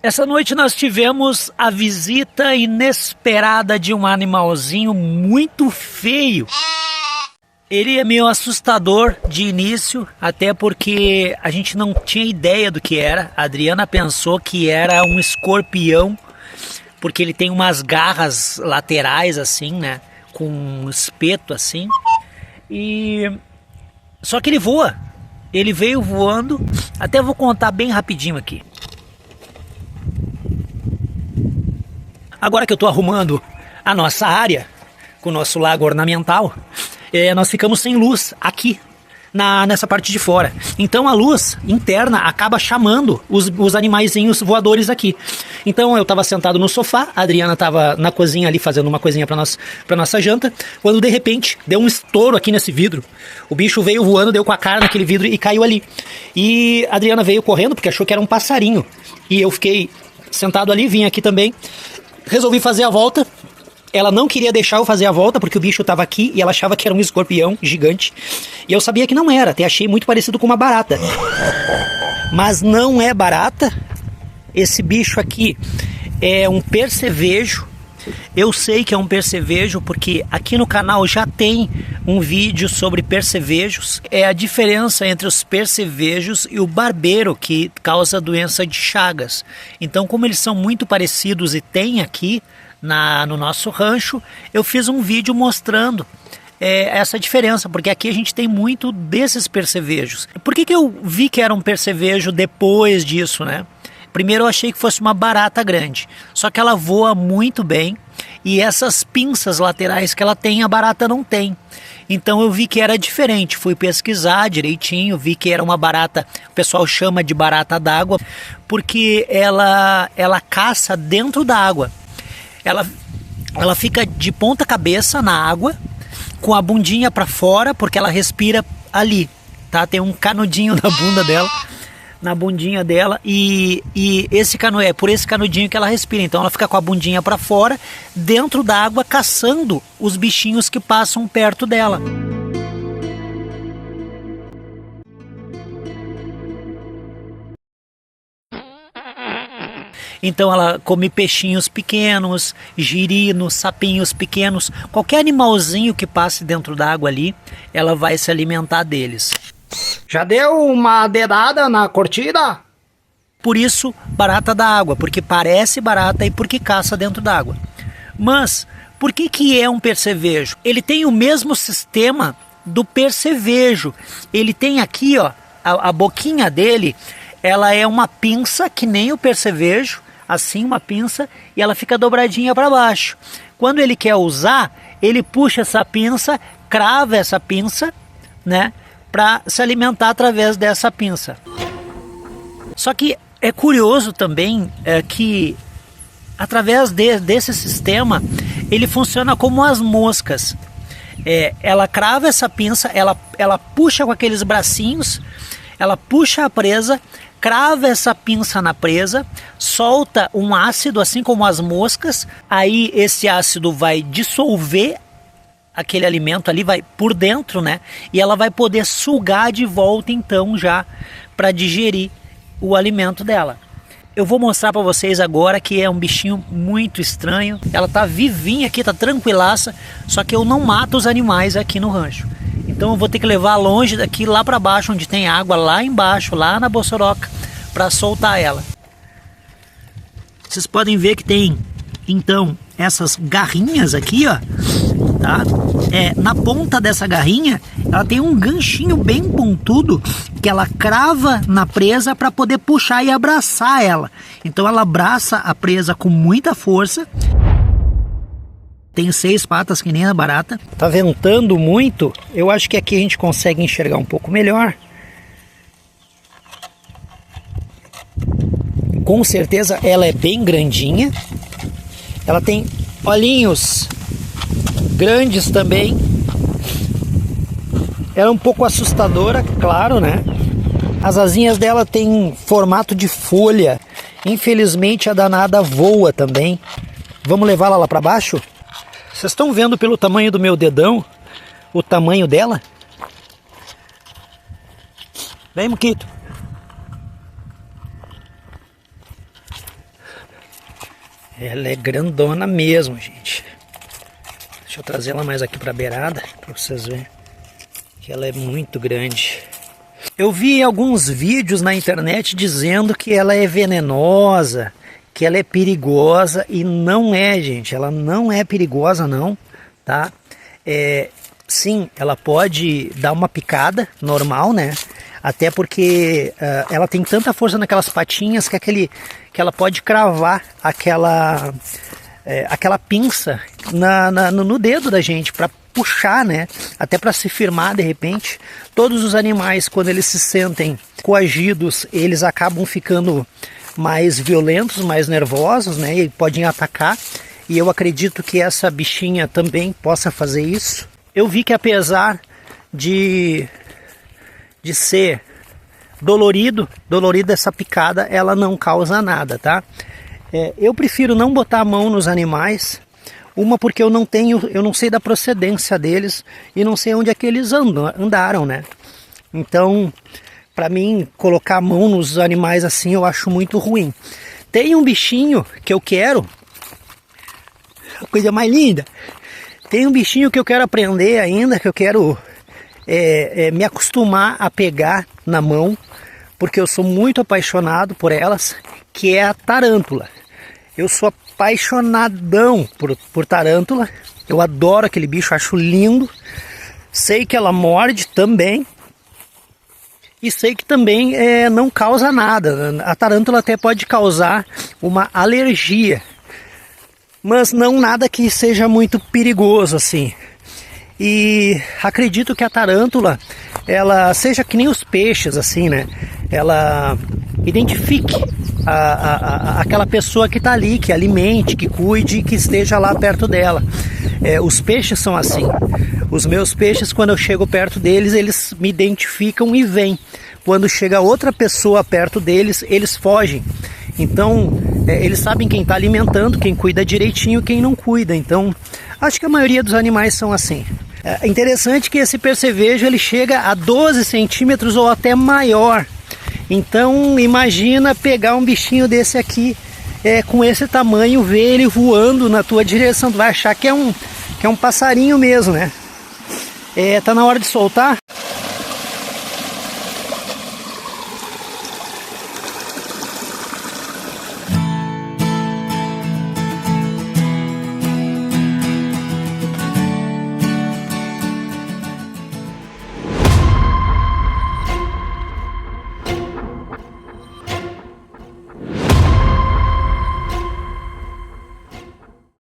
Essa noite nós tivemos a visita inesperada de um animalzinho muito feio. Ele é meio assustador de início, até porque a gente não tinha ideia do que era. A Adriana pensou que era um escorpião, porque ele tem umas garras laterais assim, né? Com um espeto assim. Só que ele voa. Ele veio voando. Até vou contar bem rapidinho aqui. Agora que eu estou arrumando a nossa área, com o nosso lago ornamental, nós ficamos sem luz aqui, nessa parte de fora. Então a luz interna acaba chamando os animaizinhos voadores aqui. Então eu estava sentado no sofá, a Adriana estava na cozinha ali fazendo uma coisinha para nossa janta, quando de repente deu um estouro aqui nesse vidro. O bicho veio voando, deu com a cara naquele vidro e caiu ali. E a Adriana veio correndo porque achou que era um passarinho. E eu fiquei sentado ali, vim aqui também. Resolvi fazer a volta. Ela não queria deixar eu fazer a volta porque o bicho estava aqui e ela achava que era um escorpião gigante. E eu sabia que não era, até achei muito parecido com uma barata. Mas não é barata. Esse bicho aqui é um percevejo. Eu sei que é um percevejo porque aqui no canal já tem um vídeo sobre percevejos. É a diferença entre os percevejos e o barbeiro, que causa a doença de Chagas. Então, como eles são muito parecidos e tem aqui no nosso rancho, eu fiz um vídeo mostrando essa diferença, porque aqui a gente tem muito desses percevejos. Por que eu vi que era um percevejo depois disso, né? Primeiro eu achei que fosse uma barata grande, só que ela voa muito bem e essas pinças laterais que ela tem, a barata não tem. Então eu vi que era diferente, fui pesquisar direitinho, vi que era uma barata, o pessoal chama de barata d'água, porque ela caça dentro da água. Ela fica de ponta cabeça na água, com a bundinha para fora, porque ela respira ali, tá? Tem um canudinho na bunda dela, na bundinha dela, e é por esse canudinho que ela respira. Então ela fica com a bundinha para fora, dentro da água, caçando os bichinhos que passam perto dela. Então ela come peixinhos pequenos, girinos, sapinhos pequenos, qualquer animalzinho que passe dentro da água ali, ela vai se alimentar deles. Já deu uma dedada na curtida? Por isso, barata da água, porque parece barata e porque caça dentro d'água. Mas, por que é um percevejo? Ele tem o mesmo sistema do percevejo. Ele tem aqui, ó, a boquinha dele, ela é uma pinça que nem o percevejo, assim uma pinça, e ela fica dobradinha para baixo. Quando ele quer usar, ele puxa essa pinça, crava essa pinça, né, para se alimentar através dessa pinça. Só que é curioso também que através desse sistema ele funciona como as moscas. Ela crava essa pinça, ela puxa com aqueles bracinhos, ela puxa a presa, crava essa pinça na presa, solta um ácido assim como as moscas, aí esse ácido vai dissolver aquele alimento ali, vai por dentro, né? E ela vai poder sugar de volta então já para digerir o alimento dela. Eu vou mostrar para vocês agora que é um bichinho muito estranho. Ela tá vivinha aqui, tá tranquilaça, só que eu não mato os animais aqui no rancho. Então eu vou ter que levar longe daqui, lá para baixo, onde tem água, lá embaixo, lá na Bossoroca, para soltar ela. Vocês podem ver que tem, então, essas garrinhas aqui, ó, tá? Na ponta dessa garrinha, ela tem um ganchinho bem pontudo que ela crava na presa para poder puxar e abraçar ela. Então ela abraça a presa com muita força. Tem 6 patas que nem a barata. Tá ventando muito. Eu acho que aqui a gente consegue enxergar um pouco melhor. Com certeza ela é bem grandinha. Ela tem olhinhos grandes também. Ela é um pouco assustadora, claro, né? As asinhas dela têm formato de folha. Infelizmente a danada voa também. Vamos levá-la lá para baixo? Vocês estão vendo pelo tamanho do meu dedão o tamanho dela? Vem, Muquito. Ela é grandona mesmo, gente. Deixa eu trazer ela mais aqui pra beirada, pra vocês verem que ela é muito grande. Eu vi alguns vídeos na internet dizendo que ela é venenosa, que ela é perigosa, e não é, gente. Ela não é perigosa não, tá? Sim, ela pode dar uma picada normal, né? Até porque ela tem tanta força naquelas patinhas que ela pode cravar aquela pinça no dedo da gente para puxar, né? Até para se firmar de repente. Todos os animais, quando eles se sentem coagidos, eles acabam ficando mais violentos, mais nervosos, né? E podem atacar. E eu acredito que essa bichinha também possa fazer isso. Eu vi que apesar de ser dolorida essa picada, ela não causa nada, tá? Eu prefiro não botar a mão nos animais, porque eu não sei da procedência deles e não sei onde é que eles andaram, né? Então, para mim, colocar a mão nos animais assim, eu acho muito ruim. Tem um bichinho que eu quero, a coisa mais linda, tem um bichinho que eu quero aprender ainda, que eu quero me acostumar a pegar na mão, porque eu sou muito apaixonado por elas, que é a tarântula. Eu sou apaixonadão por tarântula, eu adoro aquele bicho, acho lindo. Sei que ela morde também, e sei que também não causa nada. A tarântula até pode causar uma alergia, mas não nada que seja muito perigoso assim. E acredito que a tarântula, ela seja que nem os peixes, assim, né? Ela identifique aquela pessoa que está ali, que alimente, que cuide, que esteja lá perto dela. Os peixes são assim. Os meus peixes, quando eu chego perto deles, eles me identificam e vêm. Quando chega outra pessoa perto deles, eles fogem. Então, eles sabem quem está alimentando, quem cuida direitinho, quem não cuida. Então, acho que a maioria dos animais são assim. É interessante que esse percevejo ele chega a 12 centímetros ou até maior. Então imagina pegar um bichinho desse aqui com esse tamanho, ver ele voando na tua direção. Tu vai achar que é um passarinho mesmo, né? Tá na hora de soltar.